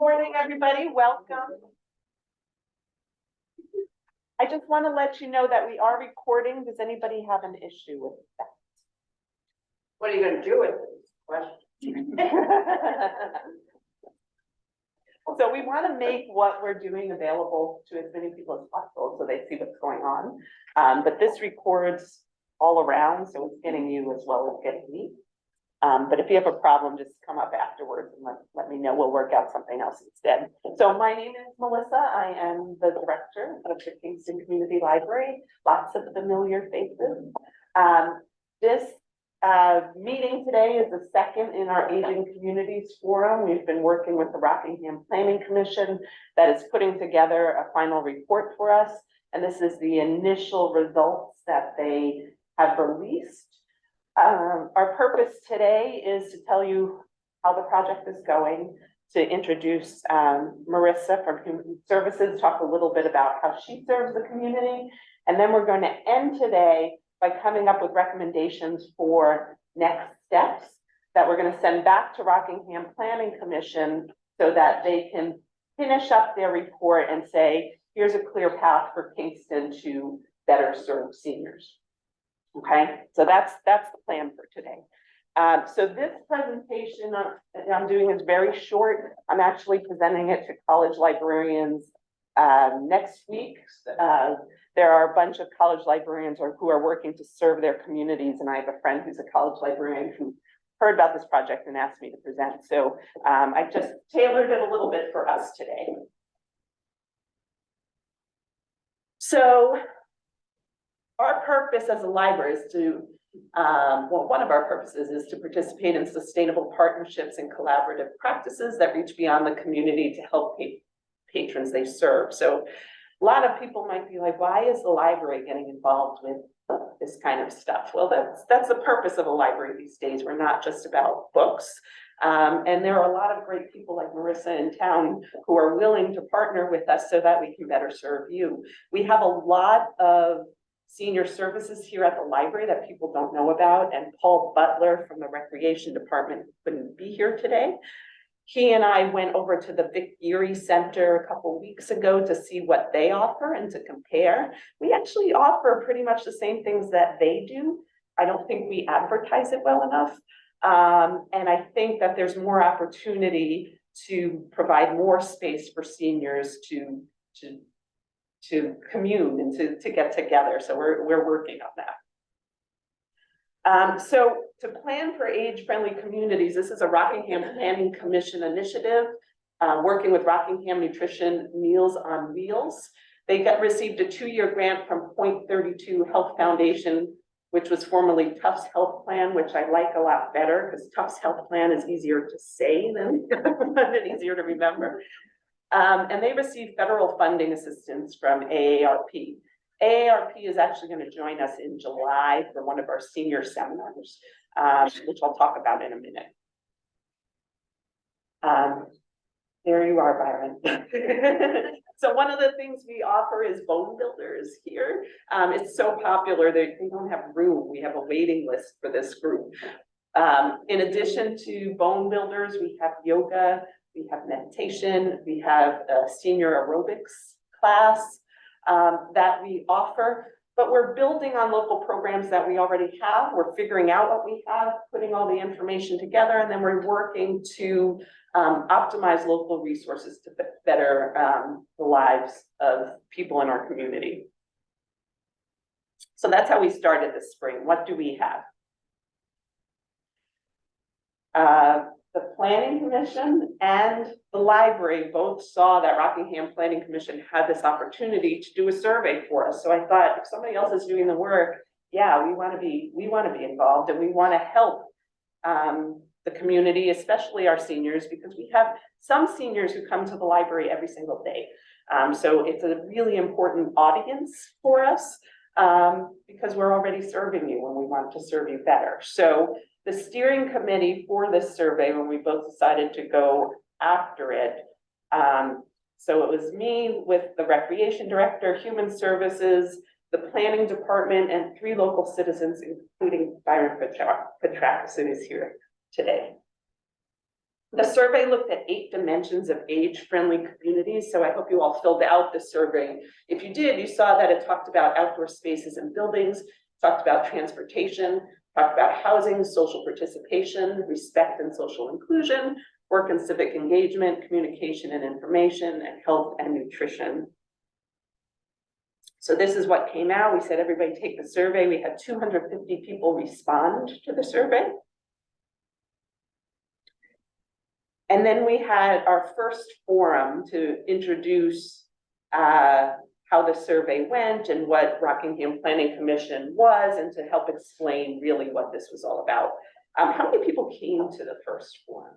Morning, everybody. Welcome. I just want to let you know that we are recording. Does anybody have an issue with that? What are you going to do with this question? So we want to make what we're doing available to as many people as possible so they see what's going on. But this records all around, so it's getting you as well as getting me. But if you have a problem, just come up afterwards and let me know. We'll work out something else instead. So my name is Melissa. I am the director of the Kingston Community Library. Lots of familiar faces. This meeting today is the second in our Aging Communities Forum. We've been working with the Rockingham Planning Commission that is putting together a final report for us. And this is the initial results that they have released. Our purpose today is to tell you how the project is going, to introduce Marissa from Human Services, talk a little bit about how she serves the community. And then we're going to end today by coming up with recommendations for next steps that we're going to send back to Rockingham Planning Commission so that they can finish up their report and say, here's a clear path for Kingston to better serve seniors. Okay, so that's the plan for today. So this presentation I'm doing is very short. I'm actually presenting it to college librarians next week. There are a bunch of college librarians who are working to serve their communities, and I have a friend who's a college librarian who heard about this project and asked me to present. So I just tailored it a little bit for us today. So our purpose as a library is to, well, one of our purposes is to participate in sustainable partnerships and collaborative practices that reach beyond the community to help patrons they serve. So a lot of people might be like, why is the library getting involved with this kind of stuff? Well, that's the purpose of a library these days. We're not just about books. And there are a lot of great people like Marissa in town who are willing to partner with us so that we can better serve you. We have a lot of senior services here at the library that people don't know about, and Paul Butler from the Recreation Department couldn't be here today. He and I went over to the Vic Geary Center a couple weeks ago to see what they offer and to compare. We actually offer pretty much the same things that they do. I don't think we advertise it well enough. And I think that there's more opportunity to provide more space for seniors to commune and to get together. So we're working on that. So to plan for age-friendly communities, this is a Rockingham Planning Commission initiative, working with Rockingham Nutrition Meals on Wheels. They received a 2-year grant from Point 32 Health Foundation, which was formerly Tufts Health Plan, which I like a lot better because Tufts Health Plan is easier to say than easier to remember. And they received federal funding assistance from AARP. AARP is actually going to join us in July for one of our senior seminars, which I'll talk about in a minute. There you are, Byron. So one of the things we offer is bone builders here. It's so popular they don't have room. We have a waiting list for this group. In addition to bone builders, we have yoga, we have meditation, we have a senior aerobics class that we offer, but we're building on local programs that we already have. We're figuring out what we have, putting all the information together, and then we're working to optimize local resources to better the lives of people in our community. So that's how we started this spring. What do we have? The Planning Commission and the library both saw that Rockingham Planning Commission had this opportunity to do a survey for us. So I thought, if somebody else is doing the work, yeah, we want to be involved, and we want to help the community, especially our seniors, because we have some seniors who come to the library every single day. So it's a really important audience for us because we're already serving you and we want to serve you better. So the steering committee for this survey, when we both decided to go after it, so it was me with the Recreation Director, Human Services, the Planning Department, and 3 local citizens, including Byron Petrakis, who is here today. The survey looked at 8 dimensions of age-friendly communities, so I hope you all filled out the survey. If you did, you saw that it talked about outdoor spaces and buildings, talked about transportation, talked about housing, social participation, respect and social inclusion, work and civic engagement, communication and information, and health and nutrition. So this is what came out. We said, everybody take the survey. We had 250 people respond to the survey. And then we had our first forum to introduce how the survey went and what Rockingham Planning Commission was, and to help explain really what this was all about. How many people came to the first forum?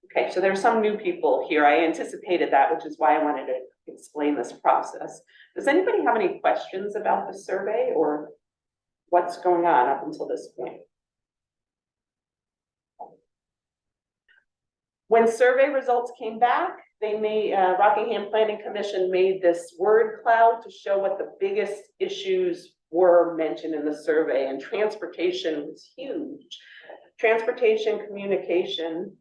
Okay, so there's some new people here. I anticipated that, which is why I wanted to explain this process. Does anybody have any questions about the survey or what's going on up until this point? When survey results came back, they made, Rockingham Planning Commission made this word cloud to show what the biggest issues were mentioned in the survey, and transportation was huge. Transportation, communication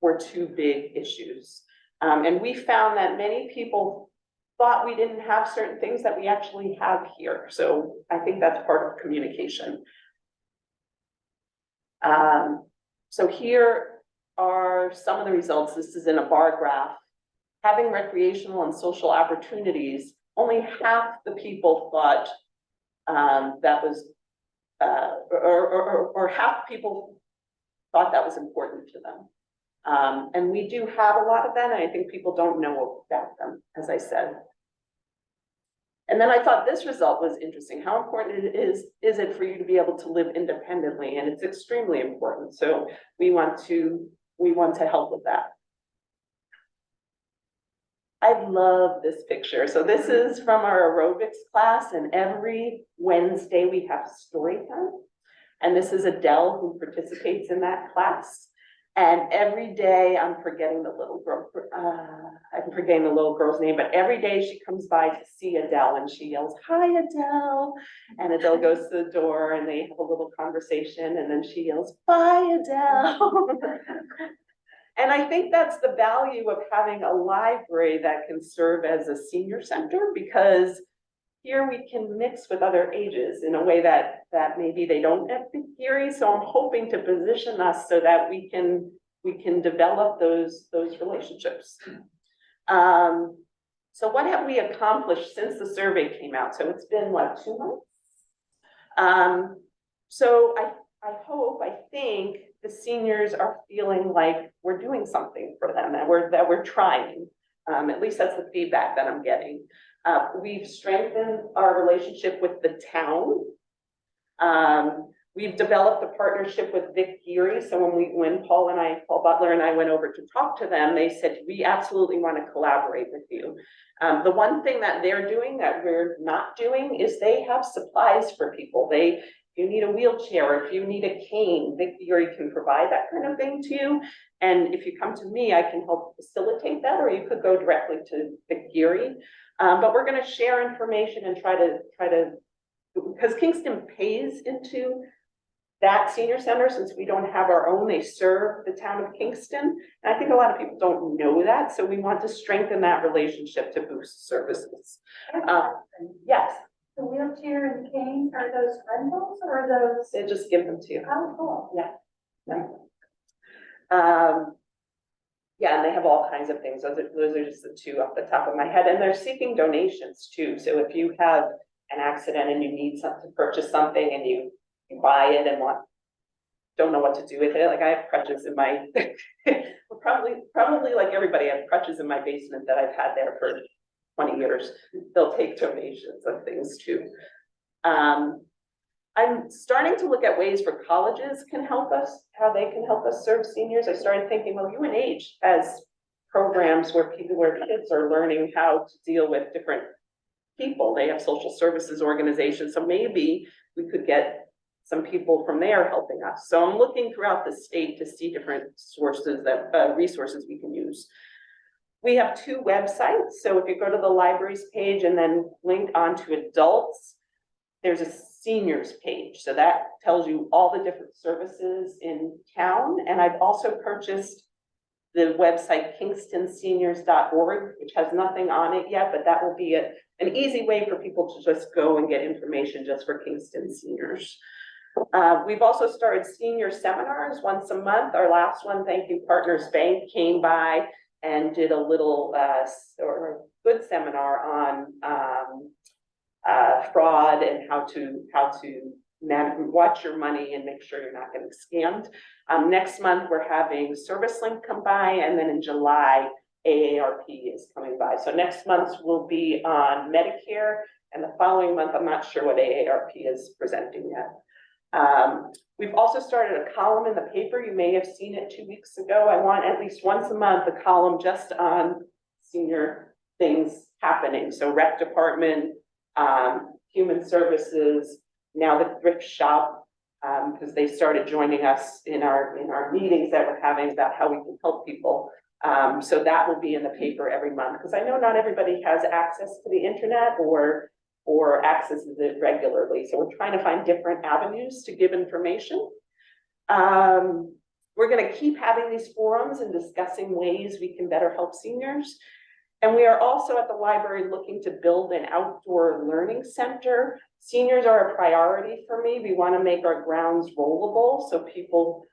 were 2 big issues. And we found that many people thought we didn't have certain things that we actually have here. So I think that's part of communication. So here are some of the results. This is in a bar graph. Having recreational and social opportunities, only half the people thought that was, or half people thought that was important to them. And we do have a lot of them, and I think people don't know about them, as I said. And then I thought this result was interesting. How important is it for you to be able to live independently? And it's extremely important. So we want to help with that. I love this picture. So this is from our aerobics class, and every Wednesday we have story time. And this is Adele, who participates in that class. And every day, I'm forgetting the little girl's name, but every day she comes by to see Adele, and she yells, "Hi, Adele." And Adele goes to the door, and they have a little conversation, and then she yells, "Bye, Adele." And I think that's the value of having a library that can serve as a senior center, because here we can mix with other ages in a way that maybe they don't at Big Erie. So I'm hoping to position us so that we can develop those relationships. So what have we accomplished since the survey came out? So it's been what, 2 months? So I think the seniors are feeling like we're doing something for them, that we're trying. At least that's the feedback that I'm getting. We've strengthened our relationship with the town. We've developed a partnership with Vic Geary. So when Paul Butler and I went over to talk to them, they said, we absolutely want to collaborate with you. The one thing that they're doing that we're not doing is they have supplies for people. If you need a wheelchair, if you need a cane, Vic Geary can provide that kind of thing to you. And if you come to me, I can help facilitate that, or you could go directly to Vic Geary. But we're going to share information and try to, because Kingston pays into that senior center, since we don't have our own, they serve the town of Kingston. And I think a lot of people don't know that. So we want to strengthen that relationship to boost services. Yes. The wheelchair and cane, are those rentals or are those? They just give them to you. Oh, cool. Yeah. Yeah, and they have all kinds of things. Those are just the 2 off the top of my head. And they're seeking donations too. So if you have an accident and you need to purchase something, and you buy it and don't know what to do with it. Like I have crutches in my, probably like everybody, I have crutches in my basement that I've had there for 20 years. They'll take donations of things too. I'm starting to look at ways for colleges can help us, how they can help us serve seniors. I started thinking, well, UNH has programs where kids are learning how to deal with different people. They have social services organizations. So maybe we could get some people from there helping us. So I'm looking throughout the state to see different sources resources we can use. We have 2 websites. So if you go to the libraries page and then link onto adults, there's a seniors page. So that tells you all the different services in town. And I've also purchased the website kingstonseniors.org, which has nothing on it yet, but that will be an easy way for people to just go and get information just for Kingston seniors. We've also started senior seminars once a month. Our last one, Thank You Partners Bank, came by and did a little or good seminar on fraud and how to watch your money and make sure you're not getting scammed. Next month, we're having ServiceLink come by, and then in July, AARP is coming by. So next month will be on Medicare, and the following month, I'm not sure what AARP is presenting yet. We've also started a column in the paper. You may have seen it 2 weeks ago. I want at least once a month a column just on senior things happening. So rec department, human services, now the thrift shop, because they started joining us in our meetings that we're having about how we can help people. So that will be in the paper every month, because I know not everybody has access to the internet or accesses it regularly. So we're trying to find different avenues to give information. We're going to keep having these forums and discussing ways we can better help seniors. And we are also at the library looking to build an outdoor learning center. Seniors are a priority for me. We want to make our grounds rollable so people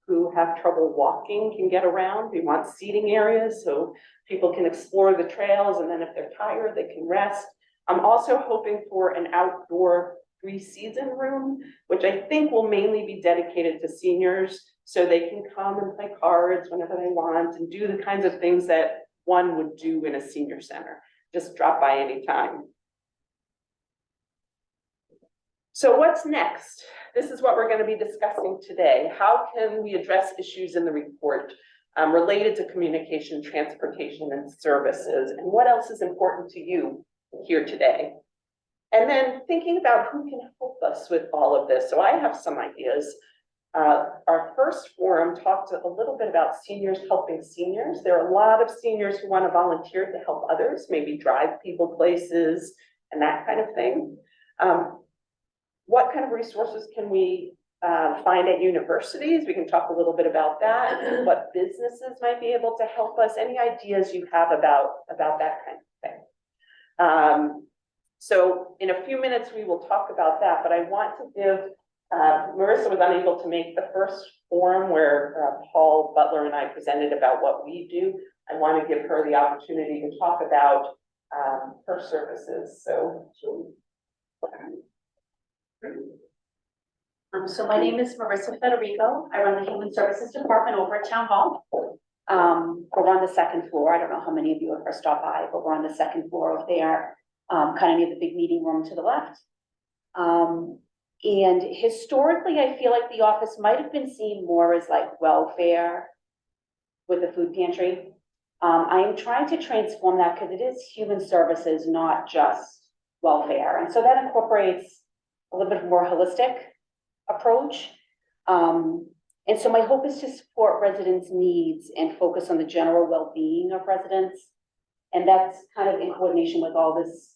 who have trouble walking can get around. We want seating areas so people can explore the trails, and then if they're tired, they can rest. I'm also hoping for an outdoor 3-season room, which I think will mainly be dedicated to seniors, so they can come and play cards whenever they want and do the kinds of things that one would do in a senior center. Just drop by anytime. So what's next? This is what we're going to be discussing today. How can we address issues in the report related to communication, transportation, and services? And what else is important to you here today? And then thinking about who can help us with all of this. So I have some ideas. Our first forum talked a little bit about seniors helping seniors. There are a lot of seniors who want to volunteer to help others, maybe drive people places and that kind of thing. What kind of resources can we find at universities? We can talk a little bit about that. What businesses might be able to help us? Any ideas you have about that kind of thing? So in a few minutes, we will talk about that, but I want to give, Marissa was unable to make the first forum where Paul Butler and I presented about what we do. I want to give her the opportunity to talk about her services. So my name is Marissa Federico. I run the Human Services Department over at Town Hall. We're on the second floor. I don't know how many of you have ever stopped by, but we're on the second floor over there, kind of near the big meeting room to the left. And historically, I feel like the office might have been seen more as like welfare with the food pantry. I am trying to transform that because it is human services, not just welfare. And so that incorporates a little bit more holistic approach. And so my hope is to support residents' needs and focus on the general well-being of residents. And that's kind of in coordination with all this,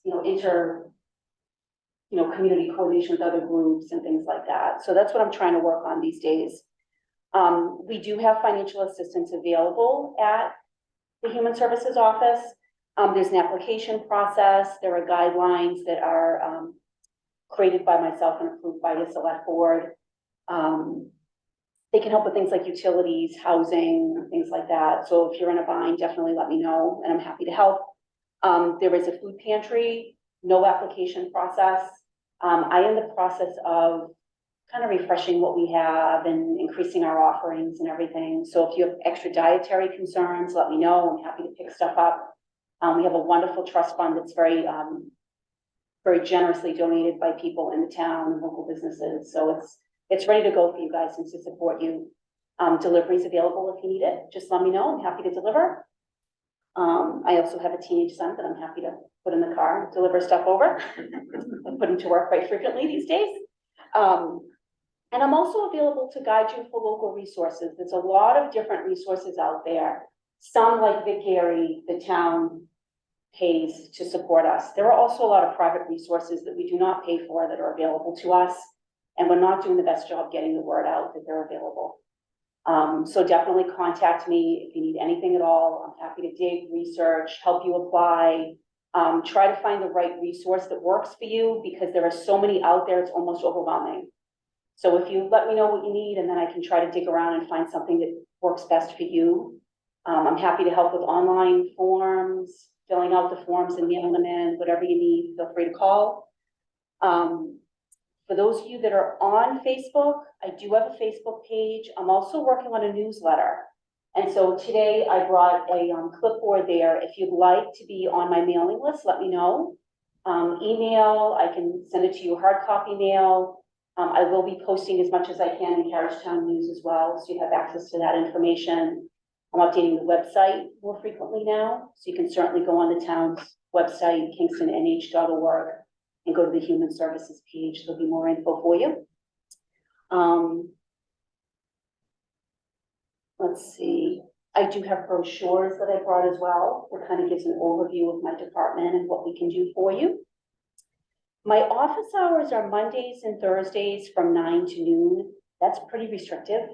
community coordination with other groups and things like that. So that's what I'm trying to work on these days. We do have financial assistance available at the Human Services Office. There's an application process. There are guidelines that are created by myself and approved by the select board. They can help with things like utilities, housing, things like that. So if you're in a bind, definitely let me know, and I'm happy to help. There is a food pantry, no application process. I am in the process of kind of refreshing what we have and increasing our offerings and everything. So if you have extra dietary concerns, let me know. I'm happy to pick stuff up. We have a wonderful trust fund that's very generously donated by people in the town and local businesses. So it's ready to go for you guys and to support you. Delivery is available if you need it. Just let me know. I'm happy to deliver. I also have a teenage son that I'm happy to put in the car and deliver stuff over and put him to work quite frequently these days. And I'm also available to guide you for local resources. There's a lot of different resources out there. Some like Vic Gary, the town pays to support us. There are also a lot of private resources that we do not pay for that are available to us, and we're not doing the best job getting the word out that they're available. So definitely contact me if you need anything at all. I'm happy to dig, research, help you apply. Try to find the right resource that works for you, because there are so many out there, it's almost overwhelming. So if you let me know what you need, and then I can try to dig around and find something that works best for you. I'm happy to help with online forms, filling out the forms and mailing them in, whatever you need, feel free to call. For those of you that are on Facebook, I do have a Facebook page. I'm also working on a newsletter. And so today I brought a clipboard there. If you'd like to be on my mailing list, let me know. Email, I can send it to you, hard copy mail. I will be posting as much as I can in Town News as well, so you have access to that information. I'm updating the website more frequently now, so you can certainly go on the town's website, kingstonnh.org, and go to the Human Services page. There'll be more info for you. Let's see. I do have brochures that I brought as well, that kind of gives an overview of my department and what we can do for you. My office hours are Mondays and Thursdays from 9 to noon. That's pretty restrictive.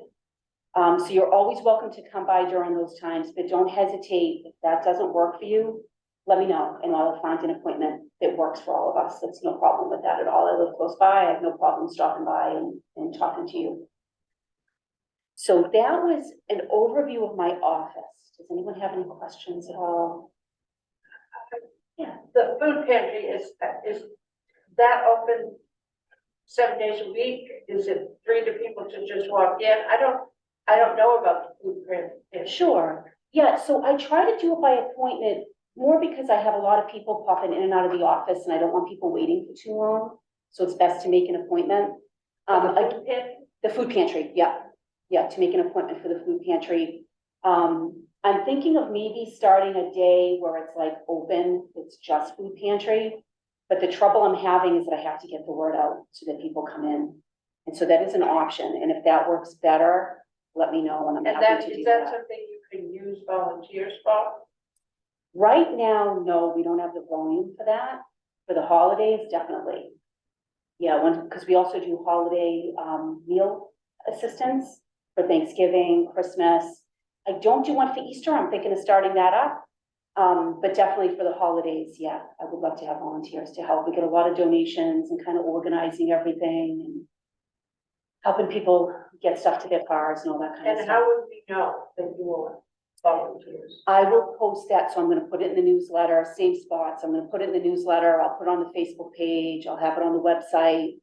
So you're always welcome to come by during those times, but don't hesitate. If that doesn't work for you, let me know, and I'll find an appointment that works for all of us. That's no problem with that at all. I live close by. I have no problem stopping by and talking to you. So that was an overview of my office. Does anyone have any questions at all? Yeah, the food pantry is that open 7 days a week? Is it free to people to just walk in? I don't know about the food pantry. Sure. Yeah, so I try to do it by appointment, more because I have a lot of people popping in and out of the office, and I don't want people waiting for too long. So it's best to make an appointment. The food pantry, yeah. Yeah, to make an appointment for the food pantry. I'm thinking of maybe starting a day where it's like open, it's just food pantry. But the trouble I'm having is that I have to get the word out so that people come in. And so that is an option. And if that works better, let me know, and I'm happy to do that. Is that something you can use volunteers for? Right now, no, we don't have the volume for that. For the holidays, definitely. Yeah, because we also do holiday meal assistance for Thanksgiving, Christmas. I don't do one for Easter. I'm thinking of starting that up. But definitely for the holidays, yeah, I would love to have volunteers to help. We get a lot of donations and kind of organizing everything and helping people get stuff to their cars and all that kind of stuff. And how would we know that you want volunteers? I will post that, so I'm gonna put it in the newsletter, same spots. I'm gonna put it in the newsletter. I'll put it on the Facebook page. I'll have it on the website.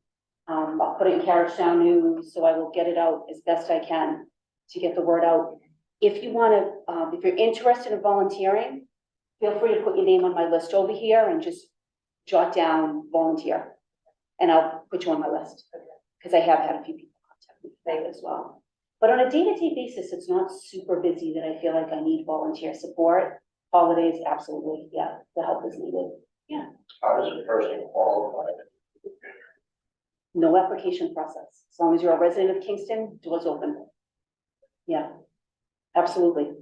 I'll put it in Town News, so I will get it out as best I can to get the word out. If you wanna, if you're interested in volunteering, feel free to put your name on my list over here and just jot down volunteer. And I'll put you on my list, because I have had a few people contact me today as well. But on a day-to-day basis, it's not super busy that I feel like I need volunteer support. Holidays, absolutely, yeah, the help is needed, yeah. How does a person qualify? No application process. As long as you're a resident of Kingston, doors open. Yeah, absolutely.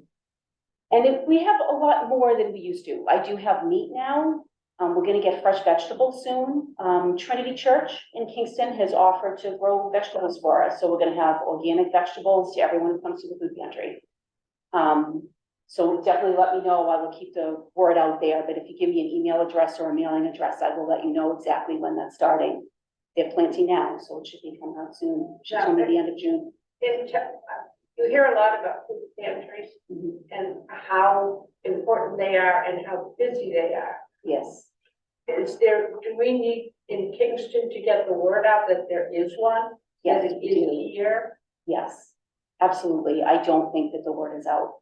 And we have a lot more than we used to. I do have meat now. We're gonna get fresh vegetables soon. Trinity Church in Kingston has offered to grow vegetables for us. So we're gonna have organic vegetables to everyone who comes to the food pantry. So definitely let me know. I will keep the word out there, but if you give me an email address or a mailing address, I will let you know exactly when that's starting. They're planting now, so it should be coming out soon. Should come at the end of June. You hear a lot about food pantries and how important they are and how busy they are. Yes. Do we need in Kingston to get the word out that there is one? Yes, that it we is do. here? Yes, absolutely. I don't think that the word is out.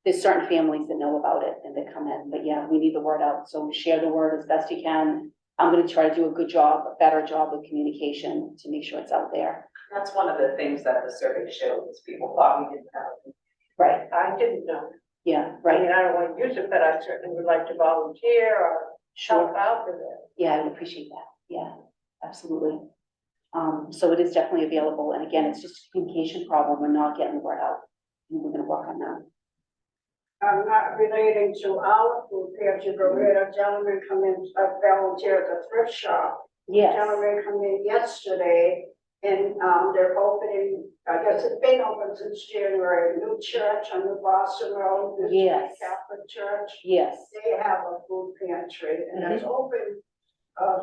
There's certain families that know about it and they come in, but yeah, we need the word out. So share the word as best you can. I'm going to try to do a good job, a better job with communication to make sure it's out there. That's one of the things that the survey showed, is people thought we didn't have. Right. I didn't know. Yeah, I right. mean, I don't want to use it, but I certainly would like to volunteer or help out with it. Yeah, I would appreciate that. Yeah, absolutely. So it is definitely available. And again, it's just a communication problem. We're not getting the word out. And we're going to work on that. not relating to our food pantry, but we had a gentleman come in, a volunteer at the thrift shop. Yes, Gentleman come in yesterday, and, they're opening, I guess it's been open since January, a new church on the Boston Road. this Yes. Catholic church, yes. they have a food pantry, and it's open,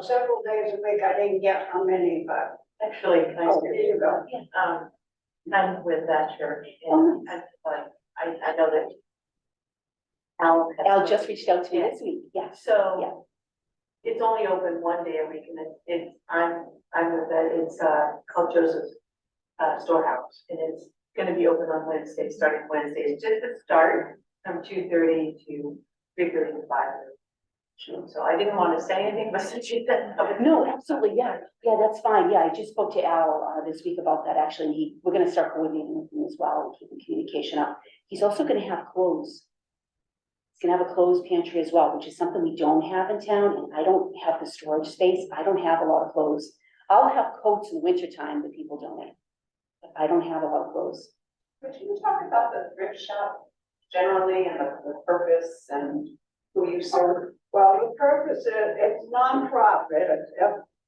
several days a week, I didn't get how many, but. Actually, can I Oh, say, there you go. I'm with that church, and I know that Al has. Al just reached out to me this week, yes. So. Yeah. It's only open one day a week, and I'm with that, it's, called Joseph's, Storehouse, and it's gonna be open on Wednesday, starting Wednesday, it's just a start from 2:30 to 3:30 to 5:30. So I didn't want to say anything, but since you said. No, absolutely, yeah, that's fine, yeah, I just spoke to Al, this week about that, actually, we're gonna start coordinating with him as well, and keeping communication up. He's also gonna have clothes. He's gonna have a clothes pantry as well, which is something we don't have in town, and I don't have the storage space, I don't have a lot of clothes. I'll have coats in the wintertime that people donate, but I don't have a lot of clothes. Could you talk about the thrift shop generally and the purpose and who you serve? Well, the purpose is, it's nonprofit, it's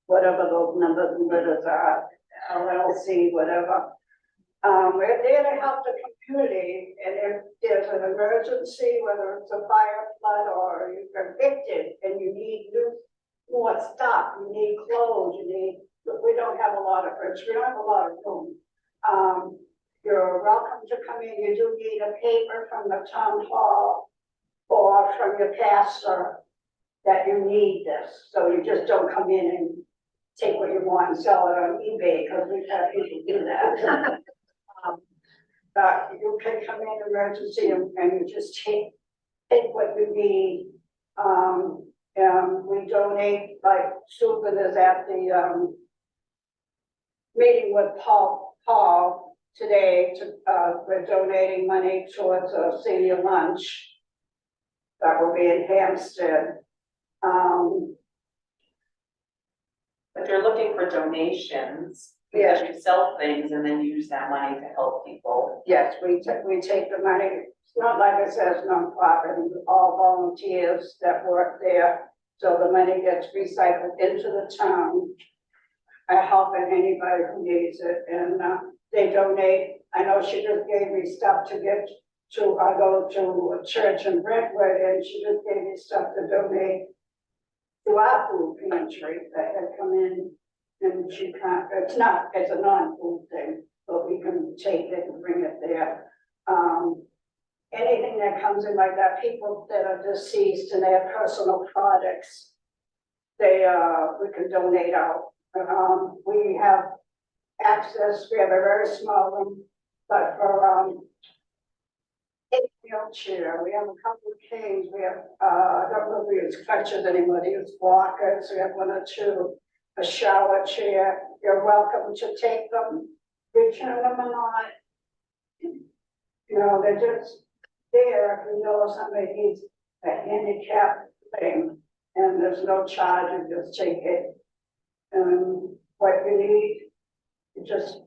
whatever those numbers and letters are, LLC, whatever. We're there to help the community, and if there's an emergency, whether it's a fire, flood, or you're evicted, and you need more stuff, you need clothes, we don't have a lot of, we don't have a lot of room. You're welcome to come in, you do need a paper from the town hall or from your pastor that you need this, so you just don't come in and take what you want and sell it on eBay, because we've had people do that. But you can come in emergency and you just take what you need. We donate, like Susan is at the, meeting with Paul today we're donating money towards a senior lunch. That will be in Hampstead. But you're looking for donations, Yes. because you sell things and then you use that money to help people. Yes, we take the money, it's not like it says nonprofit, all volunteers that work there. So the money gets recycled into the town. Helping anybody who needs it, and they donate. I know she just gave me stuff to get to, I go to a church in Brentwood, and she just gave me stuff to donate to our food pantry that had come in. And she can't, it's a non-food thing, but we can take it and bring it there. Anything that comes in like that, people that are deceased and they have personal products, we can donate out. We have access, we have a very small room, but for, a wheelchair, we have a couple of canes, we have, I don't know if we use crutches anymore, they use walkers, we have one or two. A shower chair, you're welcome to take them, return them or not. You know, they're just there if you know somebody needs a handicap thing, and there's no charge, you just take it. What you need, you just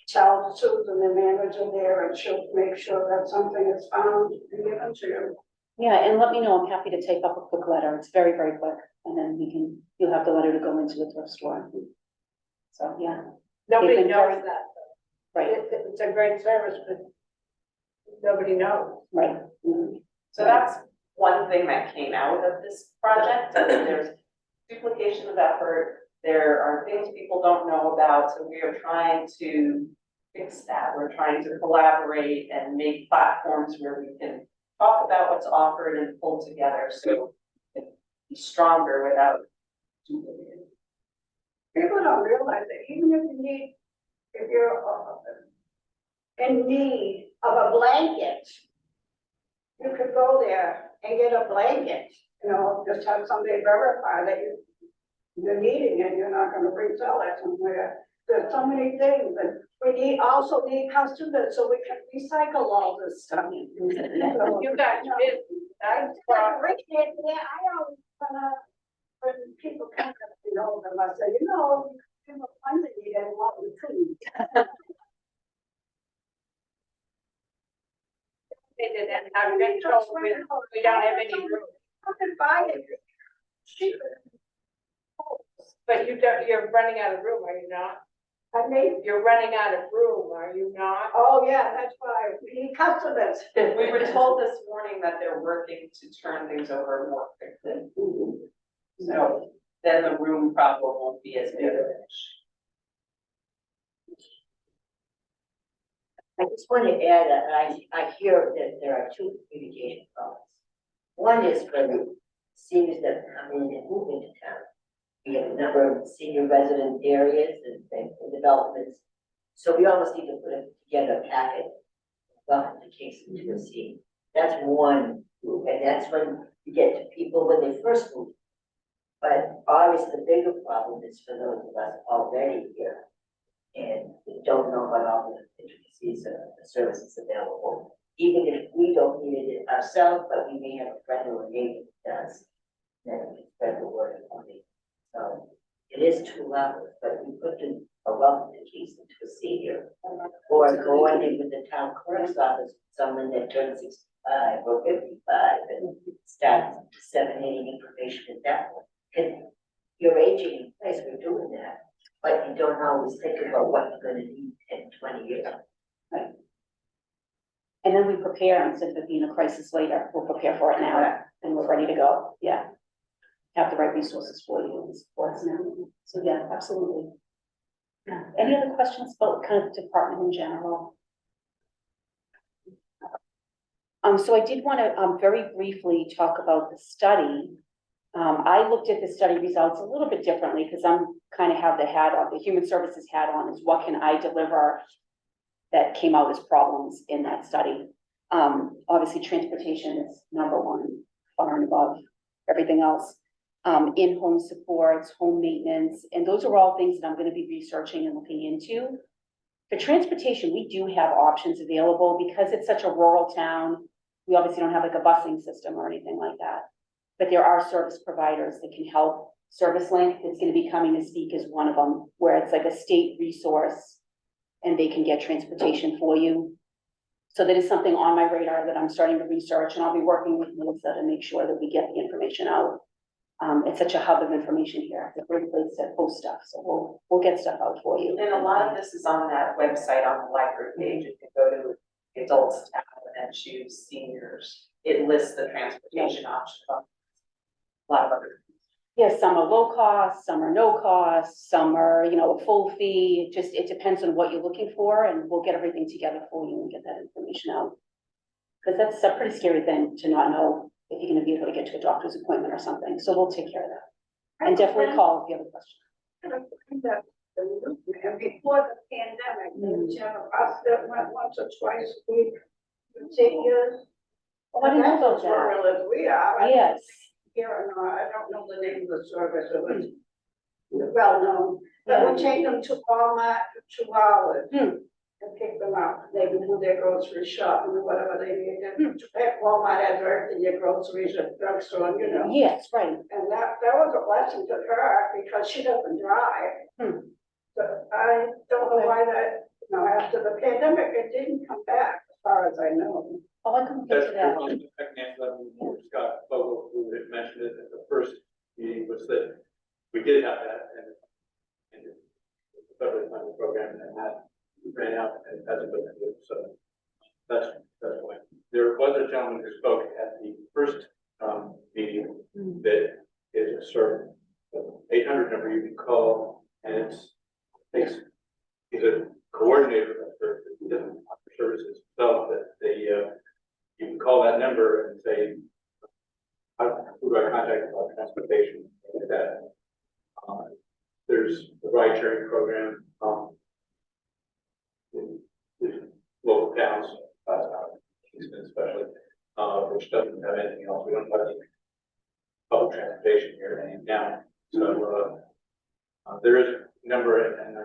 tell Susan, the manager there, and she'll make sure that something is found and given to you. Yeah, and let me know, I'm happy to type up a quick letter, it's very, very quick, and then you'll have the letter to go into the thrift store. So, yeah, Nobody They've been knows very- that. right, It's a great service, but nobody knows. right. Mhm. So that's one thing that came out of this project, and there's duplication of effort. There are things people don't know about, so we are trying to fix that. We're trying to collaborate and make platforms where we can talk about what's offered and pull together, so it can be stronger without duplicating. People don't realize that even if you're in need of a blanket, you could go there and get a blanket, you know, just have somebody verify that you're needing it, you're not gonna resell it somewhere. There's so many things, and we also need customers so we can recycle all this stuff. You got your business. I always, when people come up, you know, them, I say, you know, you know, I'm the need and what we could. And then I've been told we don't have any room, I can buy it. Cheaper. but you're running out of room, are you not? I mean, You're running out of room, are you not? oh yeah, that's why we need customers. We were told this morning that they're working to turn things over more quickly. So then the room problem won't be as big. I just want to add that I hear that there are two communication problems. One is for the seniors that come in and move into town. We have a number of senior resident areas and developments. So we almost need to put together a packet. Welcome to Kingston to the scene. That's one group, and that's when you get to people when they first move. But obviously the bigger problem is for those of us already here and we don't know about all the intricacies of the services available. Even if we don't need it ourselves, but we may have a friend or a neighbor that does, then we can spread the word on it. So it is 2 levels, but we put in a welcome to Kingston to a senior. Or go on in with the town clerk's office, someone that turns 65 or 55 and starts disseminating information at that point. Because you're aging in place, we're doing that, but you don't always think about what you're gonna need in 20 years. And then we prepare instead of it being a crisis later, we'll prepare for it now and we're ready to go, yeah. Have the right resources for you and supports and everything, so yeah, absolutely. Yeah. Any other questions about kind of the department in general? So I did want to very briefly talk about the study. I looked at the study results a little bit differently because I'm kind of have the hat on, the human services hat on, is what can I deliver that came out as problems in that study. Obviously transportation is number one, far and above everything else. In-home supports, home maintenance, and those are all things that I'm going to be researching and looking into. For transportation, we do have options available because it's such a rural town. We obviously don't have like a busing system or anything like that. But there are service providers that can help. Service Link that's going to be coming to speak is one of them, where it's like a state resource and they can get transportation for you. So that is something on my radar that I'm starting to research, and I'll be working with Melissa to make sure that we get the information out. It's such a hub of information here. It's a great place to post stuff, so we'll get stuff out for you. And a lot of this is on that website on the library page. If you go to adults tab and choose seniors, it lists the transportation options. A lot of other. Yes, some are low cost, some are no cost, some are, you know, a full fee. It depends on what you're looking for, and we'll get everything together for you and get that information out. Because that's a pretty scary thing to not know if you're gonna be able to get to a doctor's appointment or something. So we'll take care of that. And definitely call if you have a question. And before the pandemic, there was a bus that went once or twice a week for seniors. Oh, I didn't know about That's as that. rural as we are. Yes. Here or not, I don't know the name of the service, it was well known, but we take them to Walmart for 2 hours. And pick them up, they would do their grocery shopping or whatever they needed. Walmart has everything, your groceries at drugstore, you know. Yes, right. And that was a blessing to her because she doesn't drive. But I don't know why that, you know, after the pandemic, it didn't come back as far as I know. Oh, I couldn't get to that. Scott Vogel, who had mentioned it at the first meeting, was that we did have that and the federal funding program, and that ran out and it hasn't been good. So that's why. There was a gentleman who spoke at the first meeting that is a certain 800 number you can call, and he's a coordinator for different services, so that you can call that number and say, who do I contact about transportation, like that. There's the ride sharing program. There's local towns, Kingston especially, which doesn't have anything else. We don't have any public transportation here in town. So there is a number, and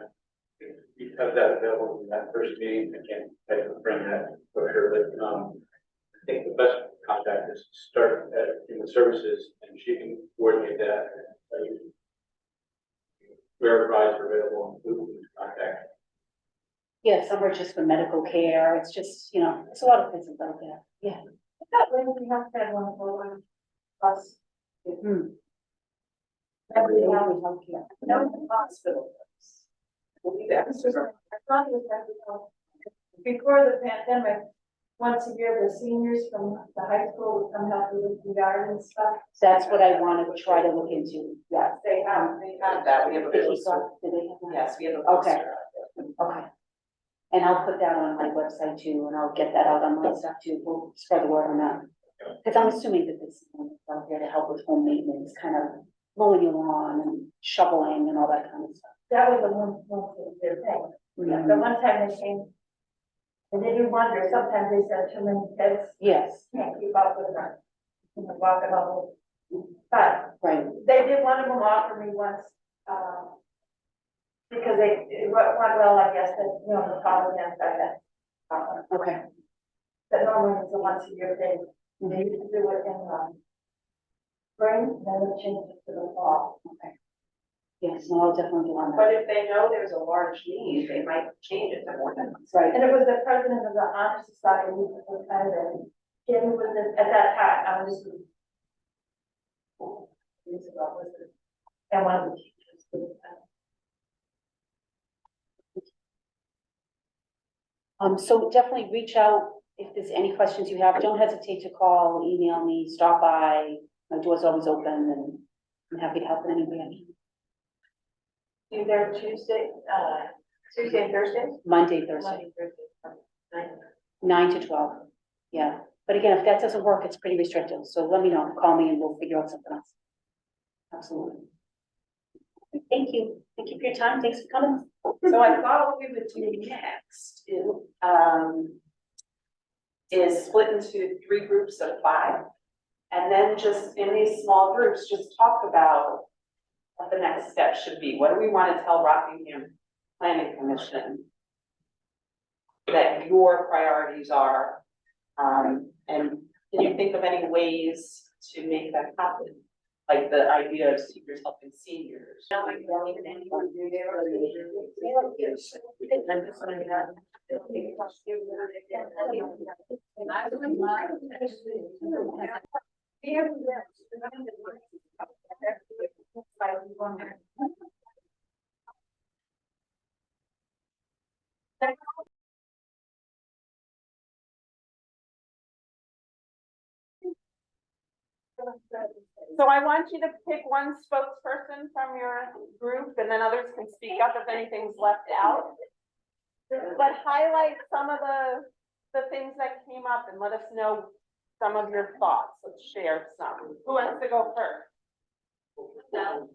we have that available in that first meeting. I can bring that for sure, but I think the best contact is to start at Human Services, and she can coordinate that. Where rides are available and who to contact. Yeah, some are just for medical care, it's just, you know, it's a lot of places out there, yeah. That way we have to have one for one plus. Hmm. Every Healthcare. No hospital. We'll be back soon. I thought it was before the pandemic, once a year, the seniors from the high school would come help with the garden and stuff. That's what I want to try to look into, yeah. They have That, we have a Did he poster. talk- did they have that? Yes, we have a Okay. poster. Okay. And I'll put that on my website too, and I'll get that out on my stuff too, we'll spread the word on that. Because I'm assuming that this is out there to help with home maintenance, kind of mowing your lawn and shoveling and all that kind of stuff. That was the one thing they're saying. Mhm. The one time they came, and they do wonder, sometimes they said too many kids Yes, can't keep up with them. You know, walking all. But right, they did, one of them offer me once, because it went well, I guess, that, you know, the following against that. okay. But normally it's a once a year thing. They used to do it in, spring, then they changed it to the fall. Okay. Yes, no, I'll definitely do on that. But if they know there's a large need, they might change it to more than once. Right, And it was the president of the Honor Society, who was kind of, Jim was at that time, I was just. Years ago, was it? And one of the teachers. so definitely reach out if there's any questions you have, don't hesitate to call, email me, stop by, my door's always open, and I'm happy to help in any way I can. You there Tuesday and Thursday? Monday, Thursday, 9 to 12, yeah. But again, if that doesn't work, it's pretty restrictive, so let me know, call me and we'll figure out something else. Absolutely. Thank you for your time, thanks for coming. So I thought what we would do next is split into 3 groups of 5. And then just in these small groups, just talk about what the next step should be. What do we want to tell Rockingham Planning Commission that your priorities are? And can you think of any ways to make that happen? Like the idea of seniors helping seniors. So I want you to pick one spokesperson from your group, and then others can speak up if anything's left out. But highlight some of the things that came up and let us know some of your thoughts. Let's share some. Who wants to go first? No.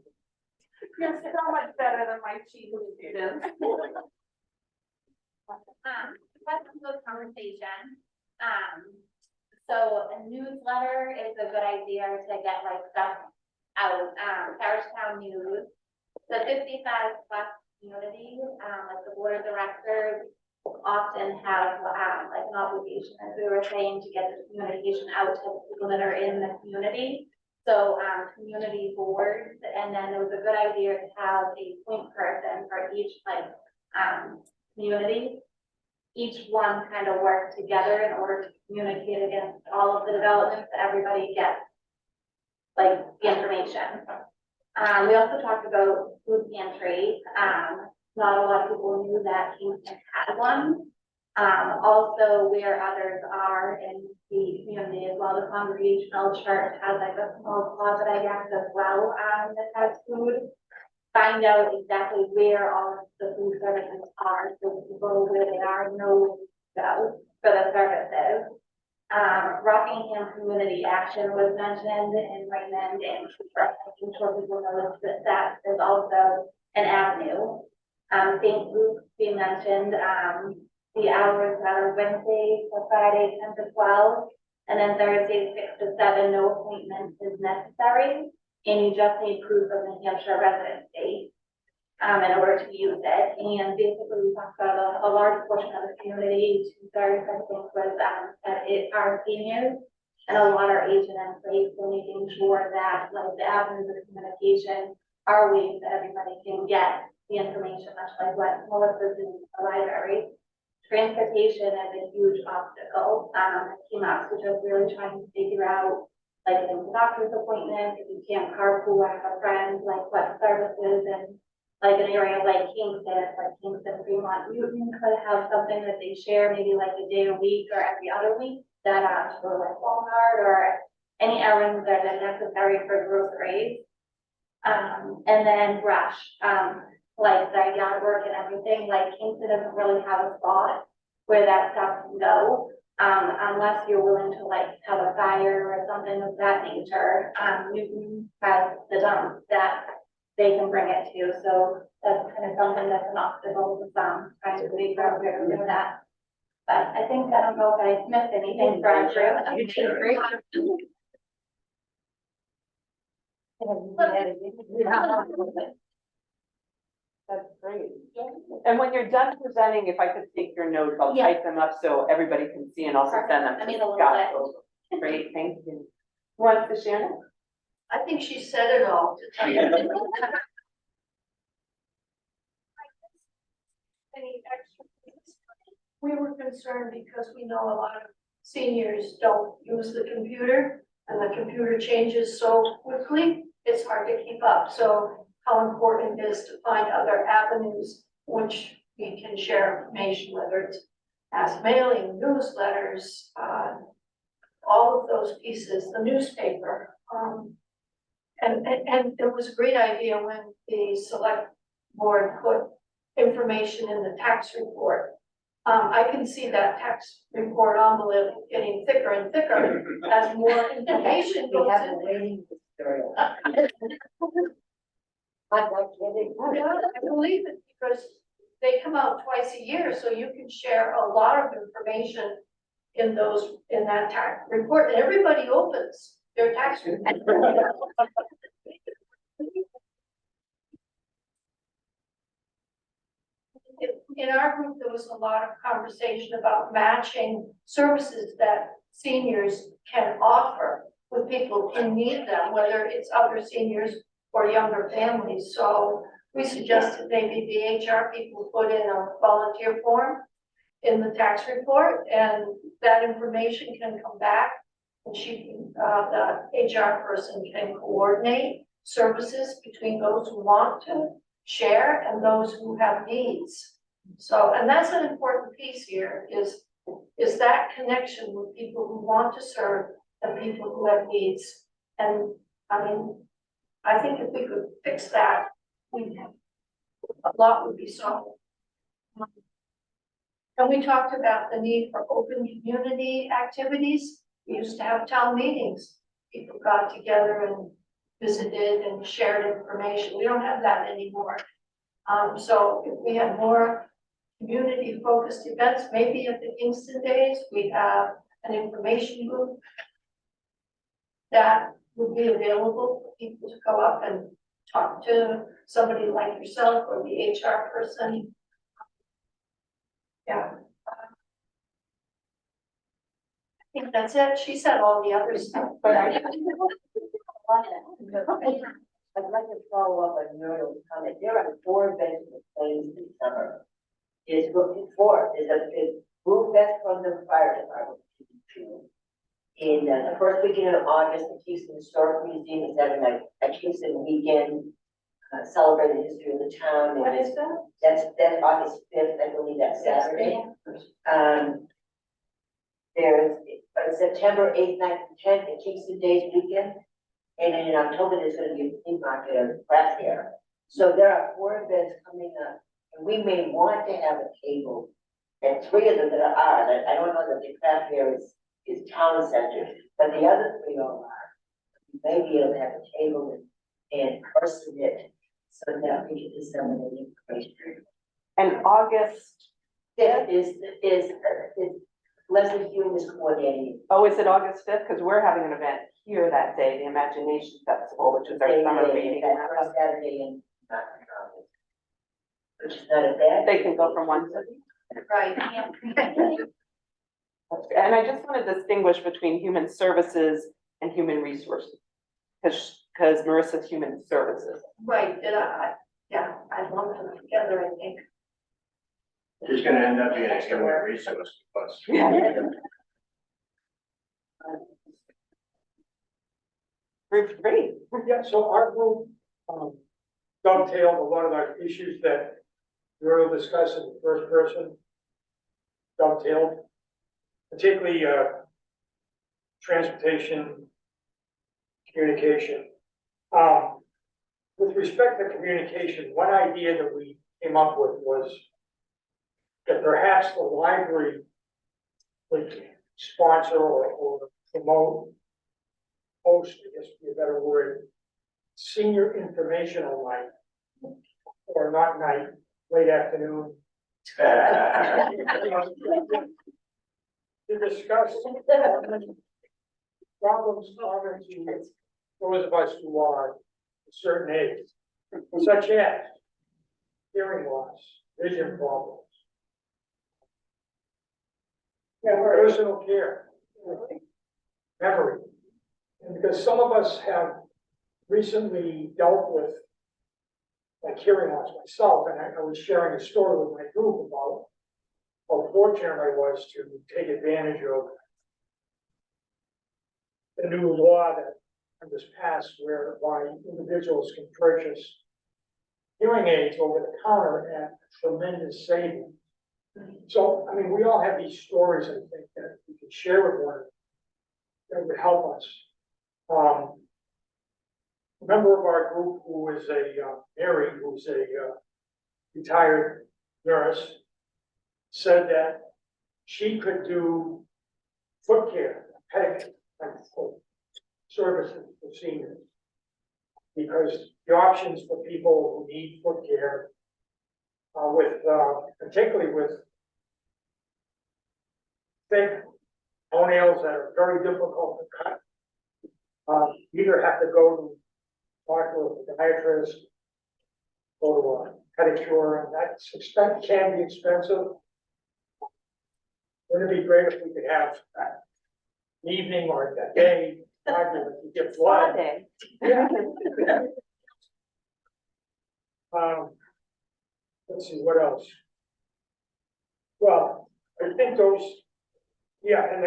You're so much better than my chief students. Welcome to the conversation. So a newsletter is a good idea to get like stuff out, Parish Town News. The 55+ community, like the board of directors often have, like an obligation, as we were saying, to get the communication out to the people that are in the community. So, community boards, and then it was a good idea to have a point person for each, like, community. Each one kind of work together in order to communicate against all of the developments that everybody gets, like, the information. We also talked about food pantry. Not a lot of people knew that Kingston had one. Also where others are in the community as well. The Congregational Church has like a small closet, I guess, as well, that has food. Find out exactly where all of the food services are, so people where they are know where to go for the services. Rockingham Community Action was mentioned in Raymond, and I'm sure people know that that is also an avenue. St. Luke's we mentioned, the hours are Wednesday to Friday, 10 to 12, and then Thursday, 6 to 7, no appointment is necessary, and you just need proof of New Hampshire residency in order to use it. And basically, we talked about a large portion of the community, 2/3, I think, was that it are seniors, and a lot are aging in place, so making sure that like the avenues of communication are ways that everybody can get the information, much like what Melissa's in the library. Transportation is a huge obstacle, that came up, so just really trying to figure out, like, if it's a doctor's appointment, if you can't carpool, I have a friend, like, what services, and like an area like Kingston, like Kingston, Fremont, Newton could have something that they share, maybe like a day a week or every other week, that, for like Walmart or any errands that are necessary for groceries. And then brush, like the yard work and everything, like Kingston doesn't really have a spot where that stuff can go. Unless you're willing to like have a fire or something of that nature, Newton has the dump that they can bring it to, so that's kind of something that's an obstacle to some, trying to figure out where to do that. But I think, I don't know if I missed anything for Andrew. That's great. And when you're done presenting, if I could take your notes, I'll Yeah. type them up so everybody can see and also send them I to made a little Scott. Great, thank you. Who wants to share? I think she said it all, to tell you. Any extra things? We were concerned because we know a lot of seniors don't use the computer, and the computer changes so quickly, it's hard to keep up. So how important it is to find other avenues which we can share information, whether it's mass mailing, newsletters, all of those pieces, the newspaper. And it was a great idea when the select board put information in the tax report. I can see that tax report envelope getting thicker and thicker as more information We goes have a in there. waiting material. I'm not kidding. Yeah, I believe it, because they come out twice a year, so you can share a lot of information in that tax report, and everybody opens their tax report. In our group, there was a lot of conversation about matching services that seniors can offer with people who need them, whether it's other seniors or younger families. So we suggested maybe the HR people put in a volunteer form in the tax report, and that information can come back, and the HR person can coordinate services between those who want to share and those who have needs. So, and that's an important piece here, is that connection with people who want to serve and people who have needs. And I mean, I think if we could fix that, a lot would be solved. And we talked about the need for open community activities. We used to have town meetings. People got together and visited and shared information. We don't have that anymore. So if we had more community-focused events, maybe at the Kingston Days, we have an information group that would be available for people to go up and talk to somebody like yourself or the HR person. Yeah. I think that's it. She said all the other stuff, but I. I'd like to follow up on Muriel's comment. There are 4 events in place this summer. Is looking for is a group fest from the fire department. In the first weekend of August, the Kingston Historic Museum is having a Kingston weekend celebrating the history of the town. And What is that? that's August 5th, I believe that's Saturday. There's September 8th, 9th, and 10th, the Kingston Days weekend. And in October, there's going to be a flea market of craft fair. So there are 4 events coming up, and we may want to have a table. And 3 of them that are, I don't know that the craft fair is town centered, but the other 3 are. We may be able to have a table and person it so that we can disseminate information. And August, Fifth is Leslie Hume is coordinating. oh, is it August 5th? Because we're having an event here that day, the Imagination Festival, which is our summer reading. That first Saturday in August, which is not a bad. They can go from one to Right. And I just want to distinguish between human services and human resources. Because Marissa's human services. Right, and I love them. together, I think. It's gonna end up being a human resource plus. Group three. Yeah, so our group dovetailed a lot of our issues that we were discussing in the first person. Dovetailed, particularly transportation, communication. With respect to communication, one idea that we came up with was that perhaps the library would sponsor or promote, host, I guess would be a better word, senior informational night, or not night, late afternoon. To discuss problems common to those of us who are a certain age, such as hearing loss, vision problems, personal care, memory. And because some of us have recently dealt with like hearing loss myself, and I was sharing a story with my group about how fortunate I was to take advantage of the new law that was passed whereby individuals can purchase hearing aids over the counter at tremendous savings. So, I mean, we all have these stories, I think, that we can share with one another that would help us. A member of our group who is Mary, who's a retired nurse, said that she could do foot care, pedicure, and services for seniors. Because the options for people who need foot care, particularly with thick toenails that are very difficult to cut, either have to go to talk to a podiatrist, go to a pedicure, and that's can be expensive. Wouldn't it be great if we could have an evening or a day, to get blood? Yeah. Let's see, what else? Well, I think those, yeah, and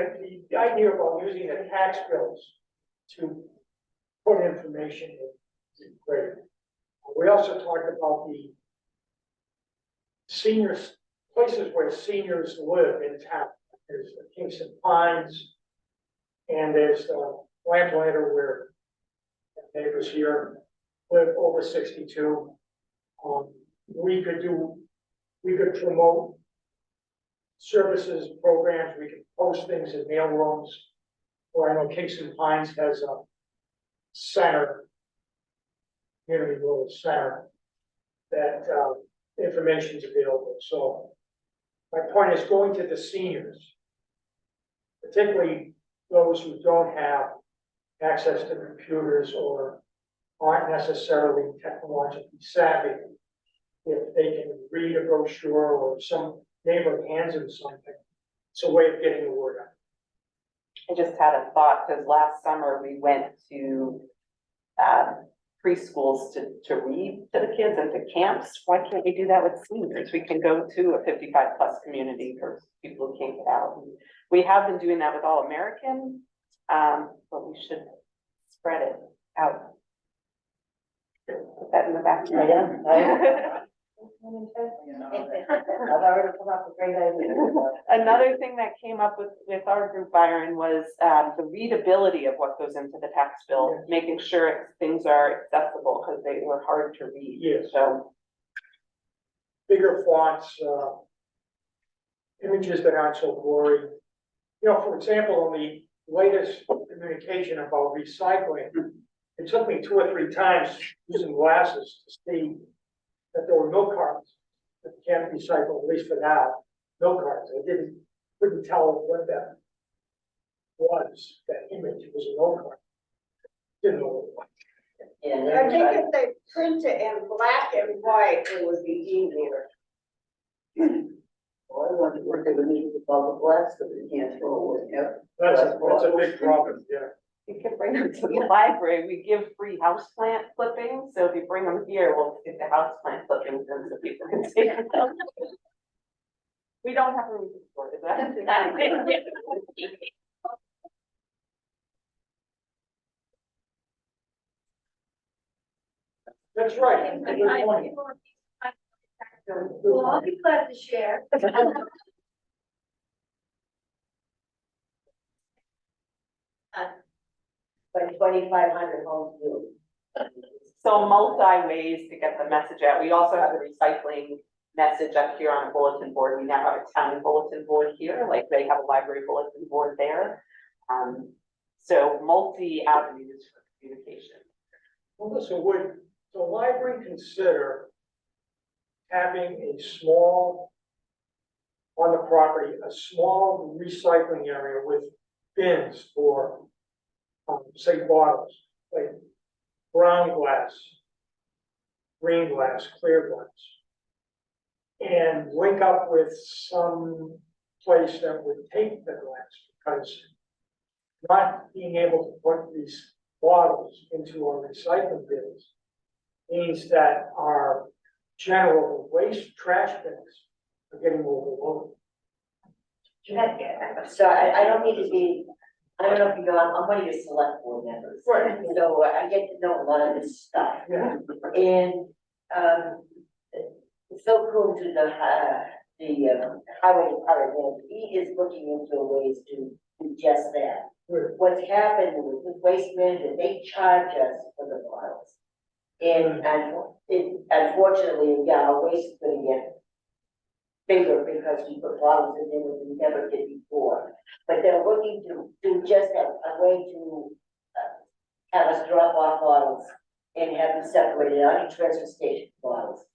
the idea about using the tax bills to put information in is great. We also talked about the seniors, places where seniors live in town. There's the Kingston Pines, and there's the Lamplighter where neighbors here live over 62. We could promote services, programs, we could post things in mail rooms. Or I know Kingston Pines has a center, community little center, that information is available. So my point is going to the seniors, particularly those who don't have access to computers or aren't necessarily technologically savvy. If they can read a brochure or some neighbor hands them something, it's a way of getting the word out. I just had a thought, because last summer we went to preschools to read to the kids and to camps. Why can't we do that with seniors? We can go to a 55+ community for people who can't get out. We have been doing that with All American, but we should spread it out. Put that in the back. I've already come up with great ideas. Another thing that came up with our group, Byron, was the readability of what goes into the tax bill, making sure things are accessible because they were hard to read. Yes. So Bigger fonts, images that aren't so blurry. You know, for example, on the latest communication about recycling, it took me 2 or 3 times using glasses to see that there were milk cartons that can't recycle, at least for now, milk cartons. I couldn't tell what that was, that image was a milk carton. Didn't know what it was. Yeah, I think if they print it in black and white, it would be easier. Well, I want to work in the public glass, so that you can't throw away. Yep. That's a big problem, yeah. You can bring them to the library. We give free houseplant clippings, so if you bring them here, we'll get the houseplant clippings in so people can take them. We don't have room to store it. That's right. Good point. Well, I'll be glad to share. But 2,500 homes do. So multi ways to get the message out. We also have a recycling message up here on a bulletin board. We now have a town bulletin board here, like they have a library bulletin board there. So multi avenues for communication. Well, listen, would the library consider having a small, on the property, a small recycling area with bins for, say, bottles, like brown glass, green glass, clear glass, and link up with some place that would take the glass, because not being able to put these bottles into our recycling bins means that our general waste trash bins are getting overloaded. So I don't need to be, I don't know if you know, I'm one of your select board members. Right. So I get to know a lot of this stuff. Yeah. And, Phil Coon to the highway department, he is looking into ways to do just that. Good. What's happened with waste management, they charge us for the bottles. And unfortunately, yeah, our waste is gonna get bigger because we put bottles in there that we never did before. But they're looking to do just a way to have us drop off bottles and have them separated out in transfer station bottles.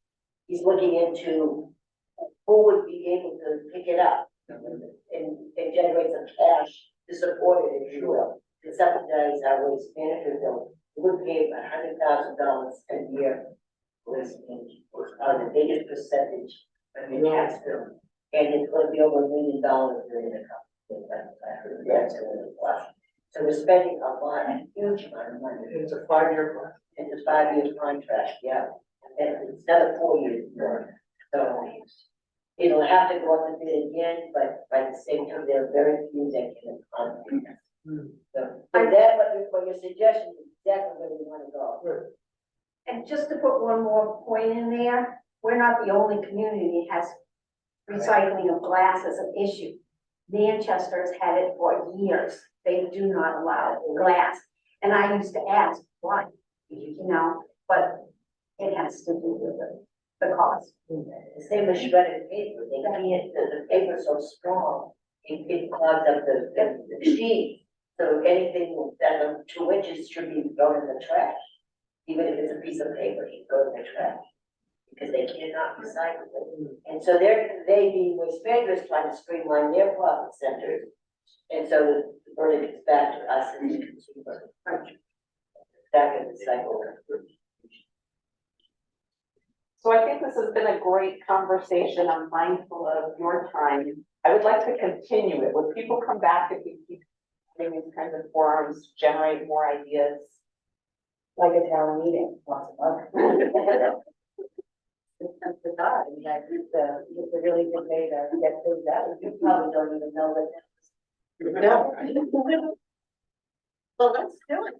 He's looking into who would be able to pick it up and generate some cash to support it, if you will, to subsidize our waste management bill. We pay $100,000 a year for waste management, the biggest percentage of the tax bill. And it's going to be over $1 million during the couple. That's going to cost. So we're spending a lot, a huge amount of money. It's a 5-year plan. It's a 5-year contract, yeah. And it's another 4 years more. So it'll have to go up a bit again, but by the same time, there are very few that can accommodate us. So what your suggestion is exactly where we want to go. Good. And just to put one more point in there, we're not the only community that has recycling of glass as an issue. Manchester has had it for years. They do not allow glass. And I used to ask why, you know, but it has to do with the cost. The same with shredded paper, they can't, the paper's so strong, it clogs up the sheet. So anything that 2 inches should be thrown in the trash, even if it's a piece of paper, it goes in the trash. Because they cannot recycle it. And so they being waste managers trying to streamline their profit centers. And so the burden gets back to us and the consumer. Back in the cycle. So I think this has been a great conversation. I'm mindful of your time. I would like to continue it. When people come back, if we keep doing these kinds of forums, generate more ideas. Like a town meeting, once a month. It's bizarre, I mean, it's a really good way to get things out, you probably don't even know that. No. Well, let's do it.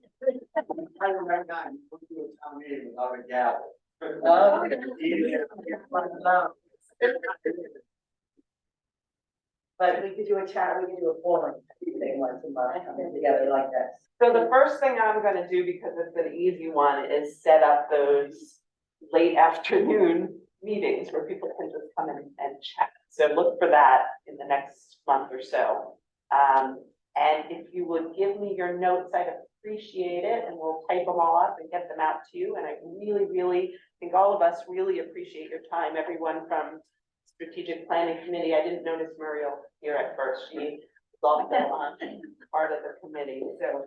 I remember that, we'll do a town meeting without a gavel. But we could do a chat, we could do a forum, thing once a month, come together like that. So the first thing I'm gonna do, because it's an easy one, is set up those late afternoon meetings where people can just come in and chat. So look for that in the next month or so. And if you would give me your notes, I'd appreciate it, and we'll type them all up and get them out to you. And I really, really think all of us really appreciate your time, everyone from Strategic Planning Committee. I didn't notice Muriel here at first. She was also on part of the committee. So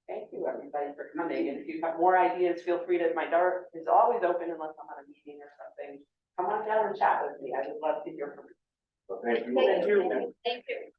thank you, everybody, for coming. And if you have more ideas, feel free to, my door is always open unless I'm on a meeting or something. Come on down and chat with me. I would love to hear from you. Thank you. Thank you. Thank you.